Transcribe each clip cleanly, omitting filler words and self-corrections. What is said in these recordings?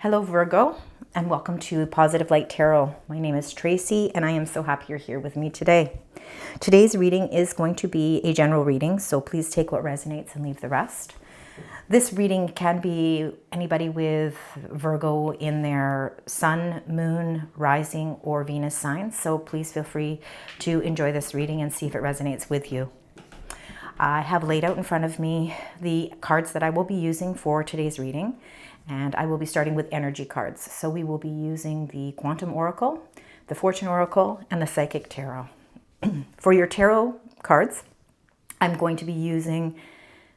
Hello Virgo, and welcome to Positive Light Tarot. My name is Tracy and I am so happy you're here with me today. Today's reading is going to be a general reading, so please take what resonates and leave the rest. This reading can be anybody with Virgo in their sun, moon, rising, or Venus signs, so please feel free to enjoy this reading and see if it resonates with you. I have laid out in front of me the cards that I will be using for today's reading. And I will be starting with energy cards. So we will be using the Quantum Oracle, the Fortune Oracle, and the Psychic Tarot. For your tarot cards, I'm going to be using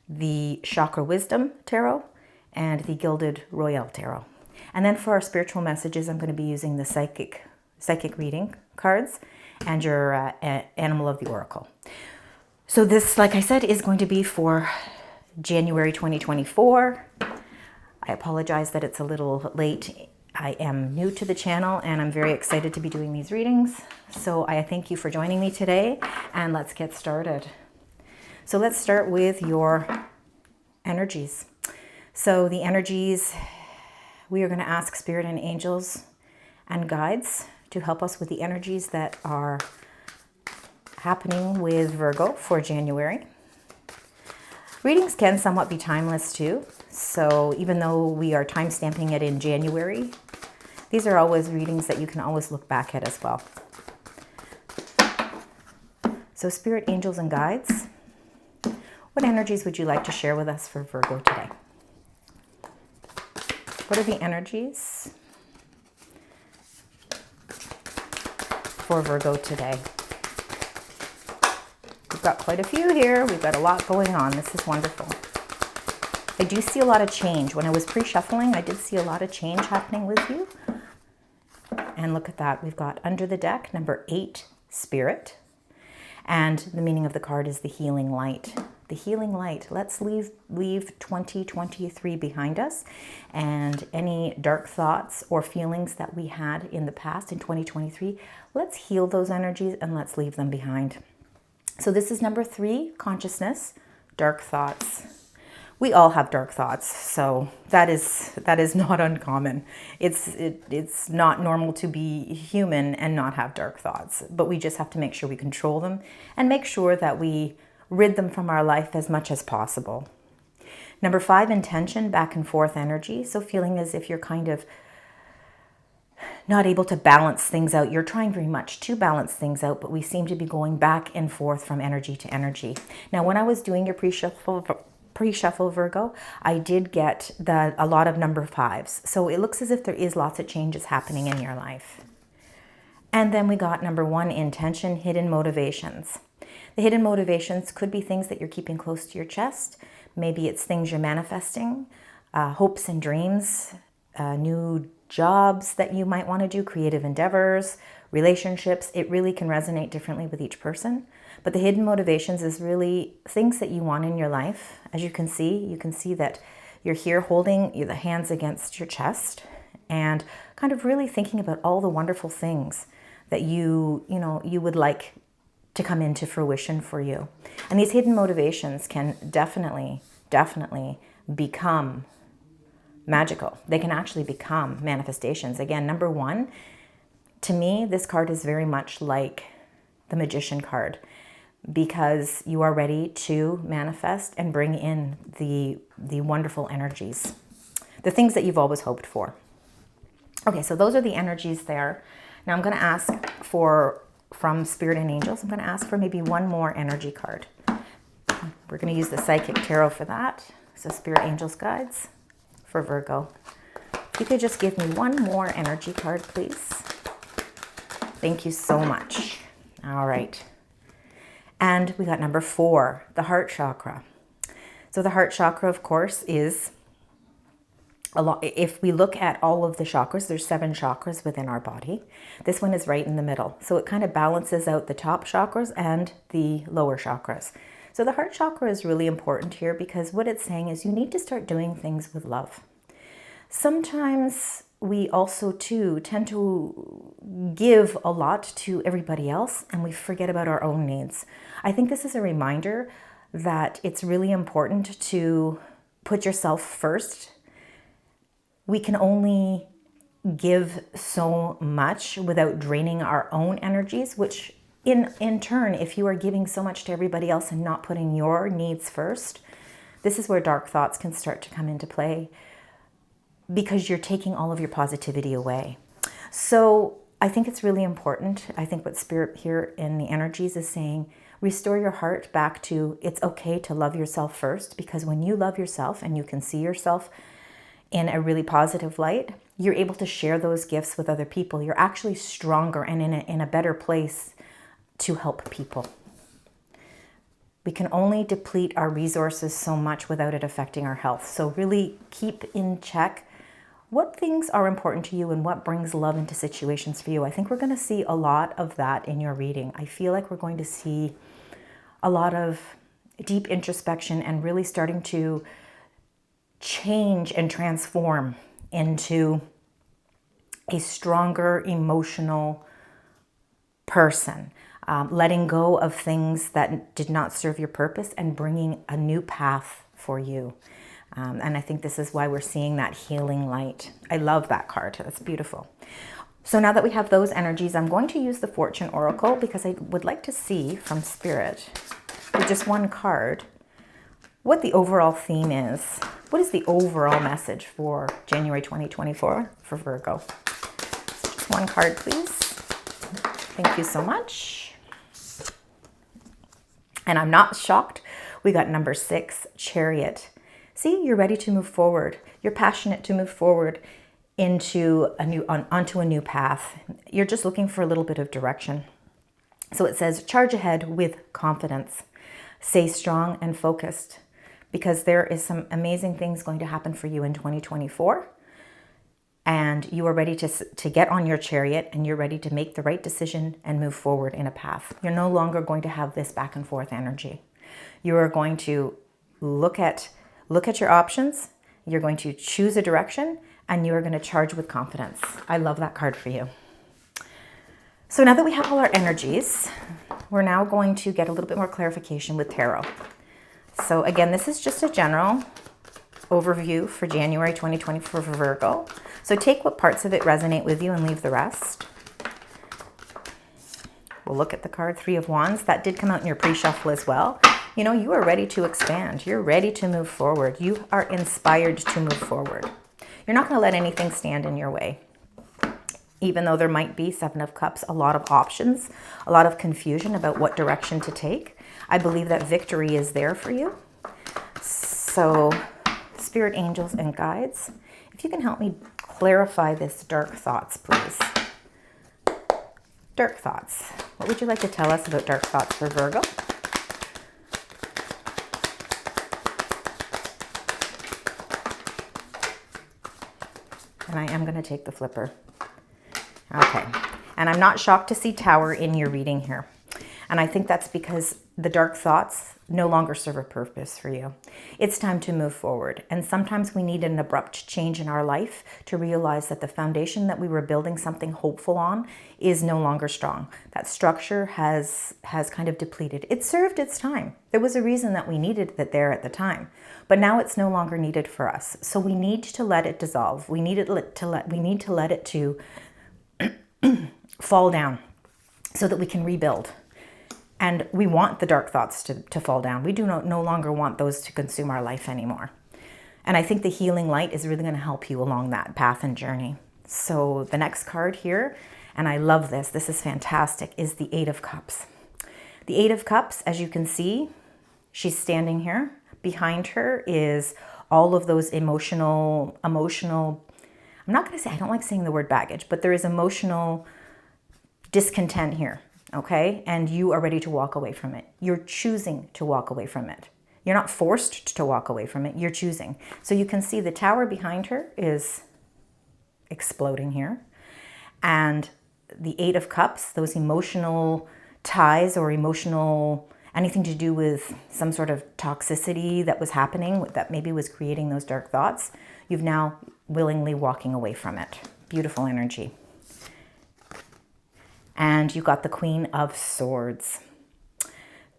the Chakra Wisdom Tarot and the Gilded Royale Tarot. And then for our spiritual messages, I'm going to be using the Psychic reading cards and your Animal of the Oracle. So this, like I said, is going to be for January 2024. I apologize that it's a little late. I am new to the channel and I'm very excited to be doing these readings. So I thank you for joining me today and let's get started. So let's start with your energies. So the energies, we are going to ask Spirit and angels and guides to help us with the energies that are happening with Virgo for January. Readings can somewhat be timeless too. So even though we are time stamping it in January, these are always readings that you can always look back at as well. So Spirit, angels, and guides, what energies would you like to share with us for Virgo today? What are the energies for Virgo today? We've got quite a few here. We've got a lot going on. This is wonderful. I do see a lot of change. When I was pre-shuffling, I did see a lot of change happening with you. And look at that. We've got under the deck, number 8, Spirit. And the meaning of the card is the healing light. The healing light. Let's leave 2023 behind us. And any dark thoughts or feelings that we had in the past in 2023, let's heal those energies and let's leave them behind. So this is number 3, consciousness, dark thoughts. We all have dark thoughts, so that is not uncommon. It's not normal to be human and not have dark thoughts, but we just have to make sure we control them and make sure that we rid them from our life as much as possible. Number 5, intention, back and forth energy. So feeling as if you're kind of not able to balance things out. You're trying very much to balance things out, but we seem to be going back and forth from energy to energy. Now, when I was doing your pre-shuffle Virgo, I did get a lot of number 5s. So it looks as if there is lots of changes happening in your life. And then we got number 1, intention, hidden motivations. The hidden motivations could be things that you're keeping close to your chest. Maybe it's things you're manifesting, hopes and dreams, new jobs that you might want to do, creative endeavors, relationships. It really can resonate differently with each person. But the hidden motivations is really things that you want in your life. As you can see that you're here holding the hands against your chest and kind of really thinking about all the wonderful things that you would like to come into fruition for you. And these hidden motivations can definitely become magical. They can actually become manifestations. Again, number 1, to me, this card is very much like the Magician card because you are ready to manifest and bring in the wonderful energies, the things that you've always hoped for. Okay, so those are the energies there. Now I'm going to ask from Spirit and Angels, I'm going to ask for maybe one more energy card. We're going to use the Psychic Tarot for that. So Spirit, Angels, Guides for Virgo. If you could just give me one more energy card, please. Thank you so much. All right. And we got number 4, the heart chakra. So the heart chakra, of course, is a lot. If we look at all of the chakras, there's 7 chakras within our body. This one is right in the middle. So it kind of balances out the top chakras and the lower chakras. So the heart chakra is really important here because what it's saying is you need to start doing things with love. Sometimes we also too tend to give a lot to everybody else and we forget about our own needs. I think this is a reminder that it's really important to put yourself first we can only give so much without draining our own energies, which in turn, if you are giving so much to everybody else and not putting your needs first, this is where dark thoughts can start to come into play, because you're taking all of your positivity away. So I think it's really important. I think what Spirit here in the energies is saying, restore your heart back to, it's okay to love yourself first, because when you love yourself and you can see yourself in a really positive light, you're able to share those gifts with other people. You're actually stronger and in a better place to help people. We can only deplete our resources so much without it affecting our health. So really keep in check what things are important to you and what brings love into situations for you. I think we're going to see a lot of that in your reading. I feel like we're going to see a lot of deep introspection and really starting to change and transform into a stronger emotional person, letting go of things that did not serve your purpose and bringing a new path for you. And I think this is why we're seeing that healing light. I love that card. That's beautiful. So now that we have those energies, I'm going to use the Fortune Oracle because I would like to see from Spirit, with just one card, what the overall theme is. What is the overall message for January 2024 for Virgo? Just one card, please. Thank you so much. And I'm not shocked. We got number 6, Chariot. See, you're ready to move forward. You're passionate to move forward onto a new path. You're just looking for a little bit of direction. So it says, charge ahead with confidence. Stay strong and focused, because there is some amazing things going to happen for you in 2024. And you are ready to get on your chariot, and you're ready to make the right decision and move forward in a path. You're no longer going to have this back and forth energy. You are going to look at your options. You're going to choose a direction, and you are going to charge with confidence. I love that card for you. So now that we have all our energies, we're now going to get a little bit more clarification with tarot. So again, this is just a general overview for January 2024 for Virgo. So take what parts of it resonate with you and leave the rest. We'll look at the card 3 of Wands. That did come out in your pre-shuffle as well. You know, you are ready to expand. You're ready to move forward. You are inspired to move forward. You're not going to let anything stand in your way. Even though there might be 7 of Cups, a lot of options, a lot of confusion about what direction to take, I believe that victory is there for you. So, Spirit, angels, and guides, if you can help me clarify this dark thoughts, please. Dark thoughts. What would you like to tell us about dark thoughts for Virgo? And I am going to take the flipper. Okay. And I'm not shocked to see Tower in your reading here. And I think that's because the dark thoughts no longer serve a purpose for you. It's time to move forward. And sometimes we need an abrupt change in our life to realize that the foundation that we were building something hopeful on is no longer strong. That structure has kind of depleted. It served its time. There was a reason that we needed it there at the time. But now it's no longer needed for us. So we need to let it dissolve. We need to let it to fall down so that we can rebuild. And we want the dark thoughts to fall down. We do no longer want those to consume our life anymore. And I think the healing light is really going to help you along that path and journey. So the next card here, and I love this, this is fantastic, is the 8 of Cups. The 8 of Cups, as you can see, she's standing here. Behind her is all of those emotional, I'm not going to say, I don't like saying the word baggage, but there is emotional discontent here. Okay, and you are ready to walk away from it. You're choosing to walk away from it. You're not forced to walk away from it. You're choosing. So you can see the Tower behind her is exploding here. And the 8 of Cups, those emotional ties or emotional, anything to do with some sort of toxicity that was happening, that maybe was creating those dark thoughts, you've now willingly walking away from it. Beautiful energy. And you got the Queen of Swords.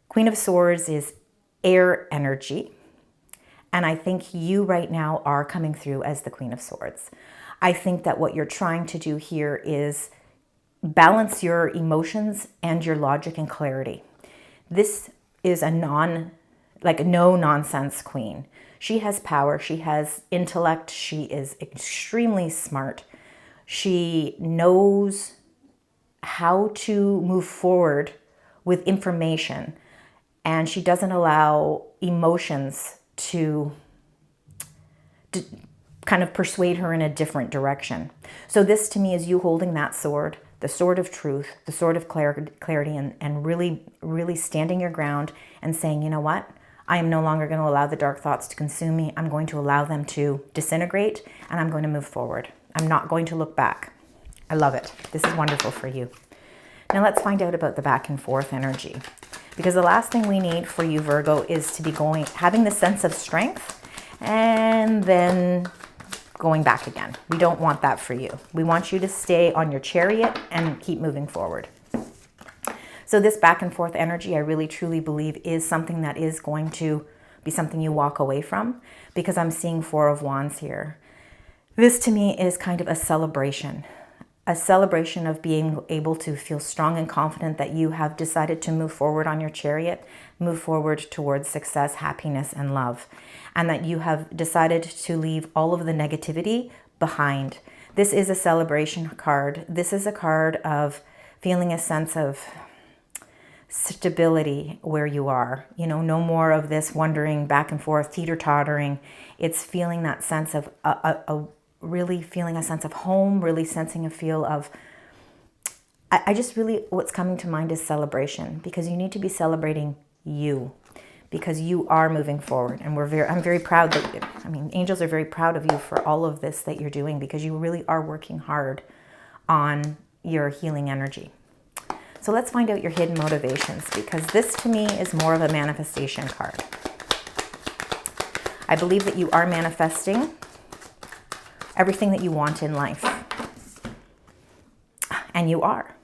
Queen of Swords is air energy. And I think you right now are coming through as the Queen of Swords. I think that what you're trying to do here is balance your emotions and your logic and clarity. This is a no nonsense queen. She has power, she has intellect, she is extremely smart. She knows how to move forward with information, and she doesn't allow emotions to kind of persuade her in a different direction. So this to me is you holding that sword, the sword of truth, the sword of clarity, and really, really standing your ground and saying, you know what? I am no longer going to allow the dark thoughts to consume me. I'm going to allow them to disintegrate, and I'm going to move forward. I'm not going to look back. I love it. This is wonderful for you. Now let's find out about the back and forth energy, because the last thing we need for you, Virgo, is to be having the sense of strength and then going back again. We don't want that for you. We want you to stay on your chariot and keep moving forward. So this back and forth energy, I really truly believe, is something that is going to be something you walk away from, because I'm seeing Four of Wands here. This to me is kind of a celebration of being able to feel strong and confident that you have decided to move forward on your chariot, move forward towards success, happiness, and love, and that you have decided to leave all of the negativity behind. This is a celebration card. This is a card of feeling a sense of stability where you are. You know, no more of this wandering back and forth, teeter-tottering. It's feeling that sense of really feeling a sense of home, really sensing a feel of, I just really, what's coming to mind is celebration, because you need to be celebrating you, because you are moving forward. And I'm very proud angels are very proud of you for all of this that you're doing, because you really are working hard on your healing energy. So let's find out your hidden motivations, because this to me is more of a manifestation card. I believe that you are manifesting everything that you want in life. And you are.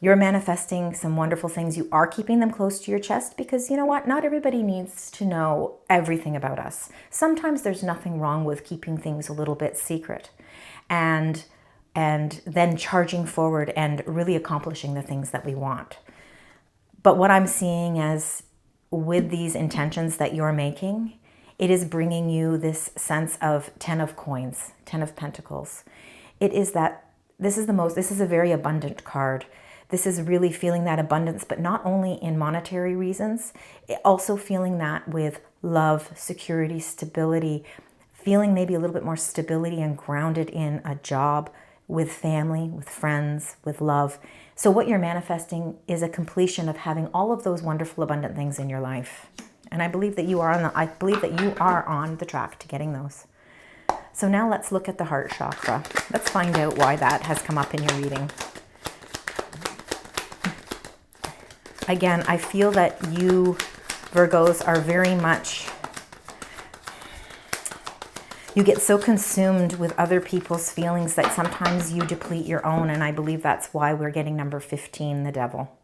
You're manifesting some wonderful things. You are keeping them close to your chest, because you know what? Not everybody needs to know everything about us. Sometimes there's nothing wrong with keeping things a little bit secret and then charging forward and really accomplishing the things that we want. But what I'm seeing as with these intentions that you're making, it is bringing you this sense of 10 of coins, 10 of pentacles. It is that this is a very abundant card. This is really feeling that abundance, but not only in monetary reasons, also feeling that with love, security, stability, feeling maybe a little bit more stability and grounded in a job, with family, with friends, with love. So what you're manifesting is a completion of having all of those wonderful, abundant things in your life. And I believe that you are on the track to getting those. So now let's look at the heart chakra. Let's find out why that has come up in your reading. Again, I feel that you, Virgos, are very much, you get so consumed with other people's feelings that sometimes you deplete your own. And I believe that's why we're getting number 15, the devil.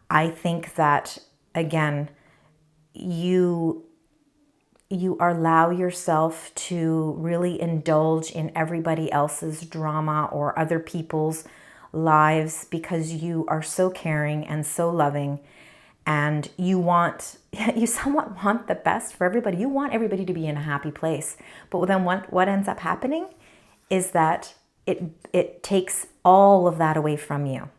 I think that, again, you allow yourself to really indulge in everybody else's drama or other people's lives, because you are so caring and so loving, and you somewhat want the best for everybody. You want everybody to be in a happy place. But then what ends up happening is that it takes all of that away from you.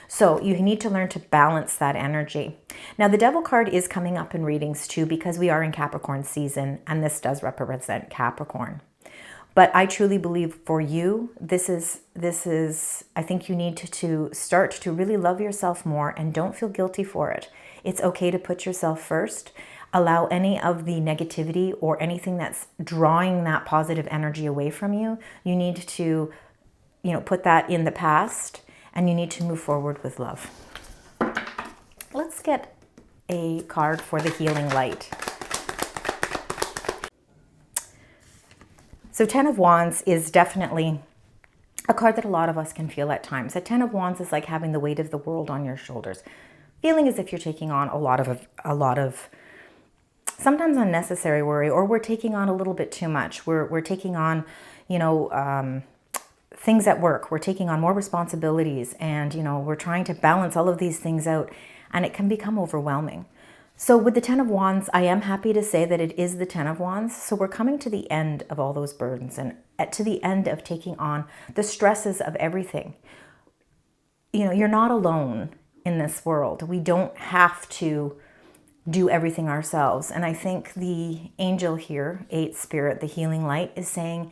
So you need to learn to balance that energy. Now, the devil card is coming up in readings too, because we are in Capricorn season, and this does represent Capricorn. But I truly believe for you, this is, I think you need to start to really love yourself more, and don't feel guilty for it. It's okay to put yourself first. Allow any of the negativity or anything that's drawing that positive energy away from you. You need to, put that in the past, and you need to move forward with love. Let's get a card for the healing light. So 10 of Wands is definitely a card that a lot of us can feel at times. A 10 of Wands is like having the weight of the world on your shoulders. Feeling as if you're taking on a lot of sometimes unnecessary worry, or we're taking on a little bit too much. We're taking on, you know, things at work. We're taking on more responsibilities, and, you know, we're trying to balance all of these things out, and it can become overwhelming. So with the Ten of Wands, I am happy to say that it is the Ten of Wands. So we're coming to the end of all those burdens and to the end of taking on the stresses of everything. You know, you're not alone in this world. We don't have to do everything ourselves. And I think the angel here, 8 Spirit, the healing light, is saying,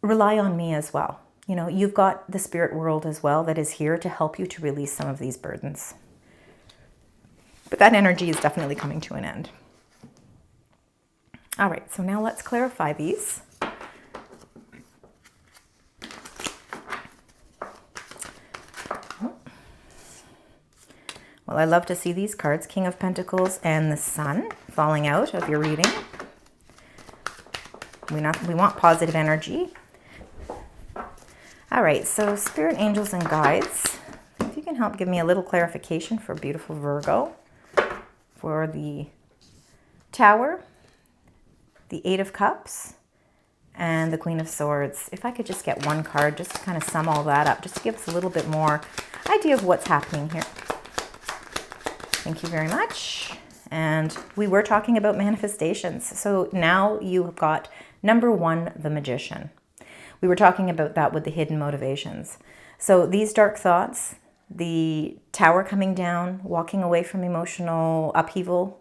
rely on me as well. You know, you've got the spirit world as well that is here to help you to release some of these burdens. But that energy is definitely coming to an end. All right, so now let's clarify these. Well, I love to see these cards, King of Pentacles and the Sun, falling out of your reading. We want positive energy. All right, so Spirit, Angels, and Guides, if you can help give me a little clarification for beautiful Virgo. For the Tower, the 8 of Cups, and the Queen of Swords. If I could just get one card, just to kind of sum all that up, just to give us a little bit more idea of what's happening here. Thank you very much. And we were talking about manifestations. So now you've got number 1, the Magician. We were talking about that with the hidden motivations. So these dark thoughts, the Tower coming down, walking away from emotional upheaval,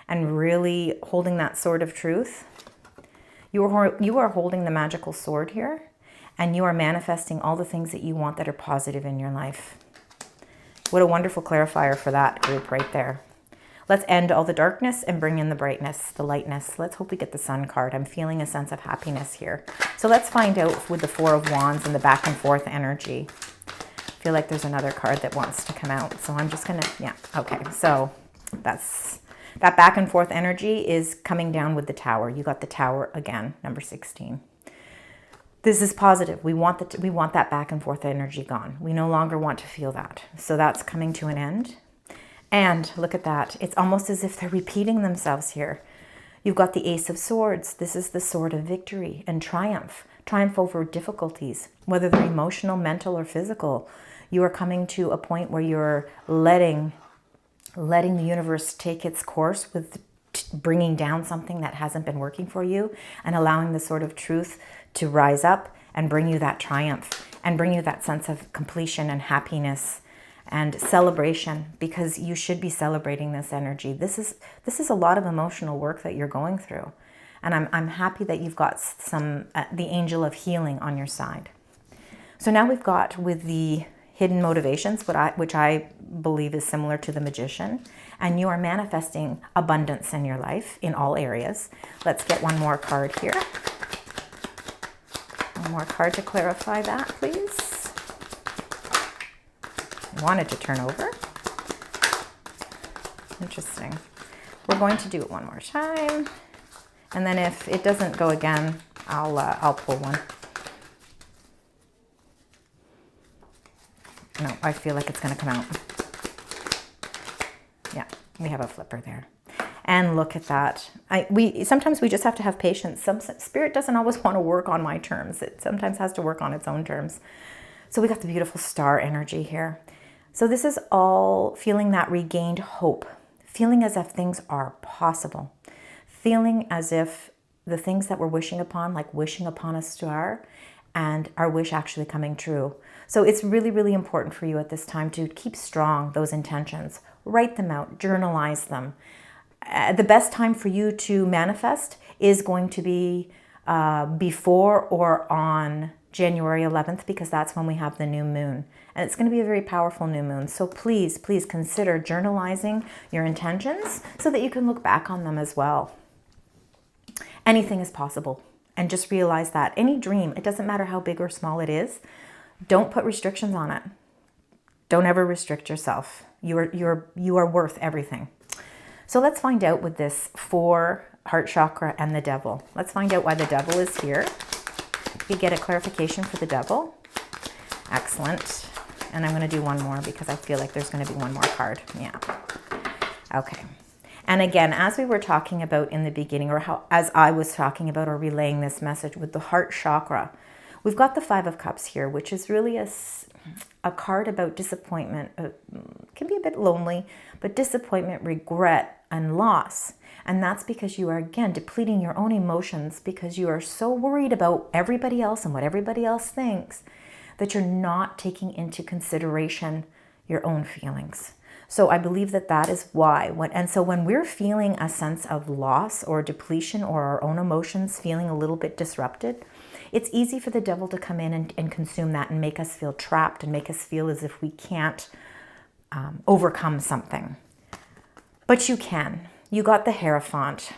and really holding that sword of truth. You are holding the magical sword here, and you are manifesting all the things that you want that are positive in your life. What a wonderful clarifier for that group right there. Let's end all the darkness and bring in the brightness, the lightness. Let's hope we get the Sun card. I'm feeling a sense of happiness here. So let's find out with the 4 of Wands and the back and forth energy. I feel like there's another card that wants to come out. So I'm just gonna, yeah, okay. So that back and forth energy is coming down with the Tower. You got the Tower again, number 16. This is positive. We want that back and forth energy gone. We no longer want to feel that. So that's coming to an end. And look at that. It's almost as if they're repeating themselves here. You've got the Ace of Swords. This is the sword of victory and triumph. Triumph over difficulties, whether they're emotional, mental, or physical. You are coming to a point where you're letting the universe take its course with bringing down something that hasn't been working for you, and allowing the sword of truth to rise up and bring you that triumph and bring you that sense of completion and happiness and celebration, because you should be celebrating this energy. This is a lot of emotional work that you're going through. And I'm happy that you've got the angel of healing on your side. So now we've got with the hidden motivations, which I believe is similar to the Magician, and you are manifesting abundance in your life in all areas. Let's get one more card here. One more card to clarify that, please. I wanted to turn over. Interesting. We're going to do it one more time. And then if it doesn't go again, I'll pull one. No, I feel like it's going to come out. Yeah, we have a flipper there. And look at that. Sometimes we just have to have patience. Spirit doesn't always want to work on my terms. It sometimes has to work on its own terms. So we got the beautiful star energy here. So this is all feeling that regained hope, feeling as if things are possible, feeling as if the things that we're wishing upon, like wishing upon a star, and our wish actually coming true. So it's really, really important for you at this time to keep strong those intentions. Write them out, journalize them. The best time for you to manifest is going to be before or on January 11th, because that's when we have the new moon. And it's going to be a very powerful new moon. So please, please consider journalizing your intentions so that you can look back on them as well. Anything is possible. And just realize that any dream, it doesn't matter how big or small it is, don't put restrictions on it. Don't ever restrict yourself. You are worth everything. So let's find out with this for heart chakra and the devil. Let's find out why the devil is here. You get a clarification for the devil. Excellent. And I'm going to do one more because I feel like there's going to be one more card. Yeah. Okay. And again, as we were talking about in the beginning, or as I was talking about or relaying this message with the heart chakra, we've got the Five of Cups here, which is really a card about disappointment. It can be a bit lonely, but disappointment, regret, and loss. And that's because you are, again, depleting your own emotions because you are so worried about everybody else and what everybody else thinks that you're not taking into consideration your own feelings. So I believe that that is why. And so when we're feeling a sense of loss or depletion or our own emotions feeling a little bit disrupted, it's easy for the devil to come in and consume that and make us feel trapped and make us feel as if we can't overcome something. But you can. You got the Hierophant.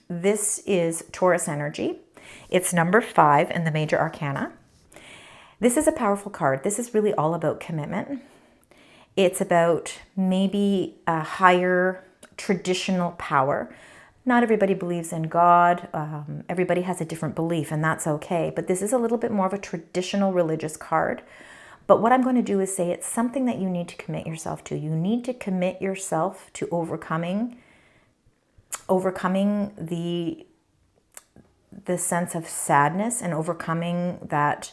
This is Taurus energy. It's number 5 in the major arcana. This is a powerful card. This is really all about commitment. It's about maybe a higher traditional power. Not everybody believes in God. Everybody has a different belief, and that's okay. But this is a little bit more of a traditional religious card. But what I'm going to do is say it's something that you need to commit yourself to. You need to commit yourself to overcoming the sense of sadness and overcoming that,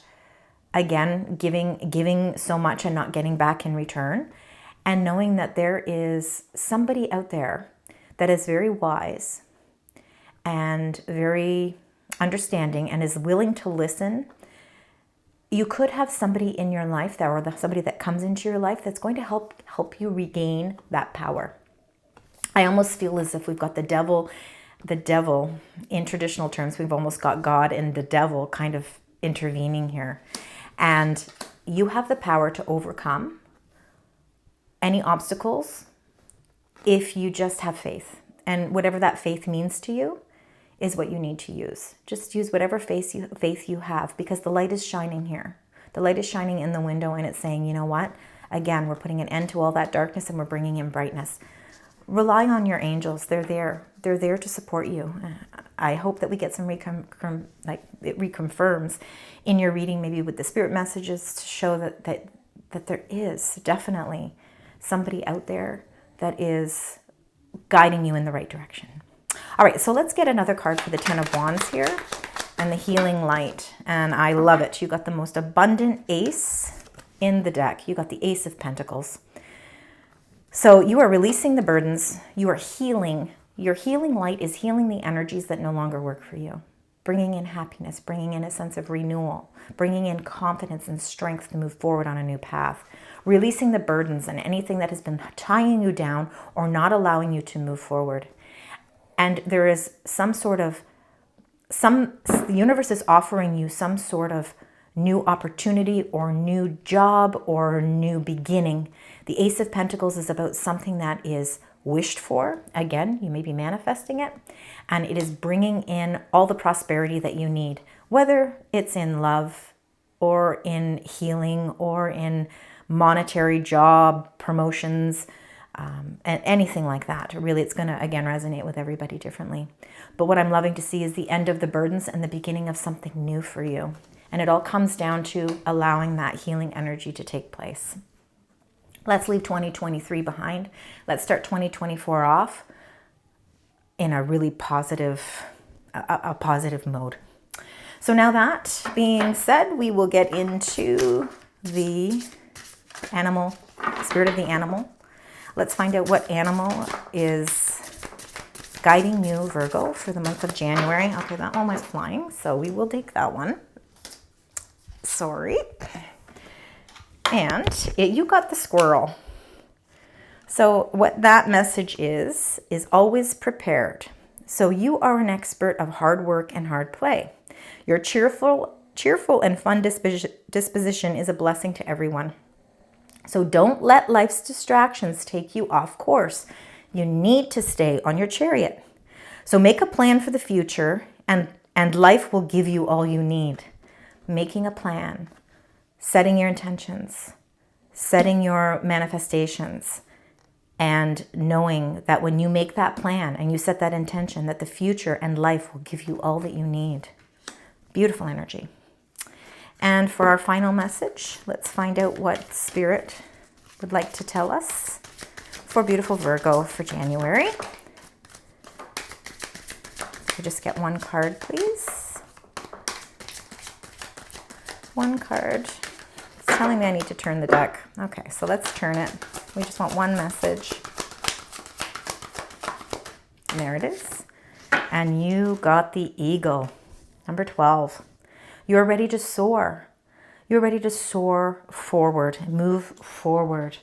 again, giving so much and not getting back in return, and knowing that there is somebody out there that is very wise and very understanding and is willing to listen. You could have somebody in your life somebody that comes into your life that's going to help you regain that power. I almost feel as if we've got the devil in traditional terms, we've almost got God and the devil kind of intervening here. And you have the power to overcome any obstacles if you just have faith. And whatever that faith means to you is what you need to use. Just use whatever faith you have, because the light is shining here. The light is shining in the window, and it's saying, you know what? Again, we're putting an end to all that darkness and we're bringing in brightness. Rely on your angels. They're there. They're there to support you. I hope that we get some it reconfirms in your reading, maybe with the spirit messages, to show that there is definitely somebody out there that is guiding you in the right direction. All right, so let's get another card for the Ten of Wands here and the Healing Light. And I love it. You got the most abundant ace in the deck. You got the Ace of Pentacles. So you are releasing the burdens. You are healing. Your healing light is healing the energies that no longer work for you. Bringing in happiness, bringing in a sense of renewal, bringing in confidence and strength to move forward on a new path. Releasing the burdens and anything that has been tying you down or not allowing you to move forward. And there is the universe is offering you some sort of new opportunity or new job or new beginning. The Ace of Pentacles is about something that is wished for. Again, you may be manifesting it, and it is bringing in all the prosperity that you need, whether it's in love or in healing or in monetary job, promotions, and anything like that. Really, it's going to, again, resonate with everybody differently. But what I'm loving to see is the end of the burdens and the beginning of something new for you. And it all comes down to allowing that healing energy to take place. Let's leave 2023 behind. Let's start 2024 off in a really positive mode. So now that being said, we will get into the animal, spirit of the animal. Let's find out what animal is guiding you, Virgo, for the month of January. Okay, that one went flying, so we will take that one. Sorry. And you got the squirrel. So what that message is always prepared. So you are an expert of hard work and hard play. Your cheerful and fun disposition is a blessing to everyone. So don't let life's distractions take you off course. You need to stay on your chariot. So make a plan for the future, and life will give you all you need. Making a plan, setting your intentions, setting your manifestations, and knowing that when you make that plan and you set that intention, that the future and life will give you all that you need. Beautiful energy. And for our final message, let's find out what Spirit would like to tell us for beautiful Virgo for January. So just get one card, please. One card. It's telling me I need to turn the deck. Okay, so let's turn it. We just want one message. And there it is. And you got the Eagle, number 12. You're ready to soar. You're ready to soar forward, move forward.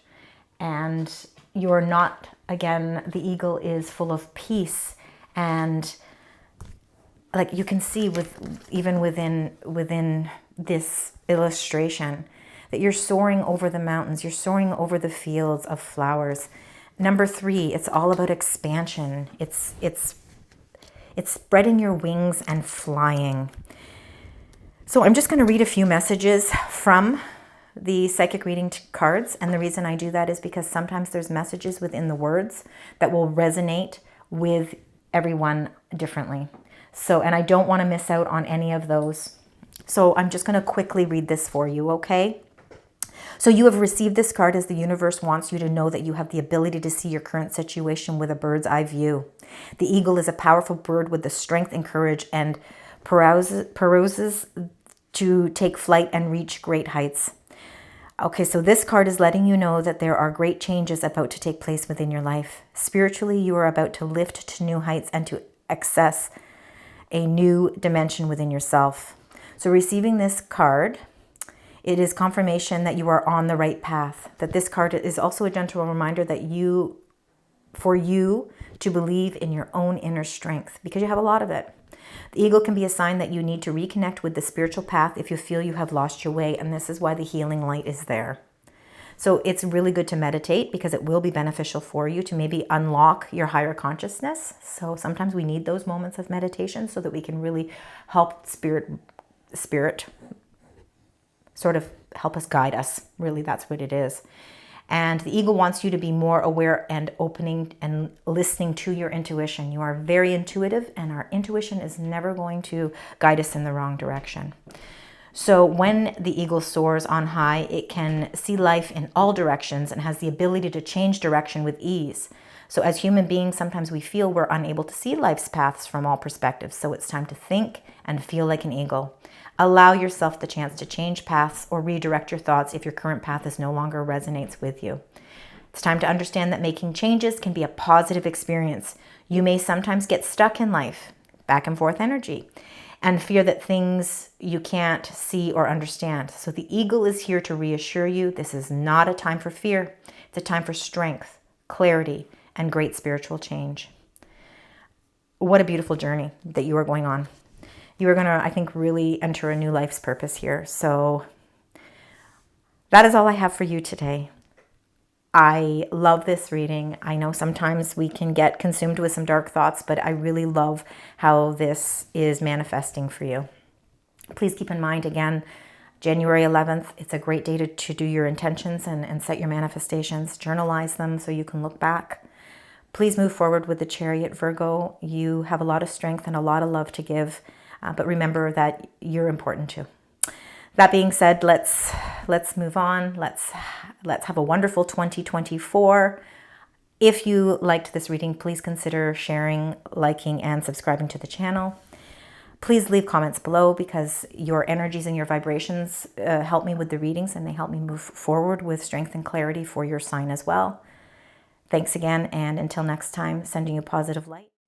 And you're not, again, the Eagle is full of peace. And like you can see even within this illustration that you're soaring over the mountains, you're soaring over the fields of flowers. Number 3, it's all about expansion. It's spreading your wings and flying. So I'm just going to read a few messages from the psychic reading cards. And the reason I do that is because sometimes there's messages within the words that will resonate with everyone differently. So, and I don't want to miss out on any of those. So I'm just going to quickly read this for you, okay? So you have received this card as the universe wants you to know that you have the ability to see your current situation with a bird's eye view. The eagle is a powerful bird with the strength and courage and perouses to take flight and reach great heights. Okay, so this card is letting you know that there are great changes about to take place within your life. Spiritually, you are about to lift to new heights and to access a new dimension within yourself. So receiving this card, it is confirmation that you are on the right path. That this card is also a gentle reminder that for you to believe in your own inner strength, because you have a lot of it. The eagle can be a sign that you need to reconnect with the spiritual path if you feel you have lost your way, and this is why the healing light is there. So it's really good to meditate because it will be beneficial for you to maybe unlock your higher consciousness. So sometimes we need those moments of meditation so that we can really help spirit sort of help us guide us. Really, that's what it is. And the eagle wants you to be more aware and opening and listening to your intuition. You are very intuitive, and our intuition is never going to guide us in the wrong direction. So when the eagle soars on high, it can see life in all directions and has the ability to change direction with ease. So as human beings, sometimes we feel we're unable to see life's paths from all perspectives. So it's time to think and feel like an eagle. Allow yourself the chance to change paths or redirect your thoughts if your current path is no longer resonates with you. It's time to understand that making changes can be a positive experience. You may sometimes get stuck in life, back and forth energy, and fear that things you can't see or understand. So the eagle is here to reassure you this is not a time for fear. It's a time for strength, clarity, and great spiritual change. What a beautiful journey that you are going on. You are going to, I think, really enter a new life's purpose here. So that is all I have for you today. I love this reading. I know sometimes we can get consumed with some dark thoughts, but I really love how this is manifesting for you. Please keep in mind, again, January 11th, it's a great day to do your intentions and set your manifestations. Journalize them so you can look back. Please move forward with the Chariot, Virgo. You have a lot of strength and a lot of love to give. But remember that you're important too. That being said, let's move on. Let's have a wonderful 2024. If you liked this reading, please consider sharing, liking, and subscribing to the channel. Please leave comments below because your energies and your vibrations help me with the readings, and they help me move forward with strength and clarity for your sign as well. Thanks again, and until next time, sending you positive light.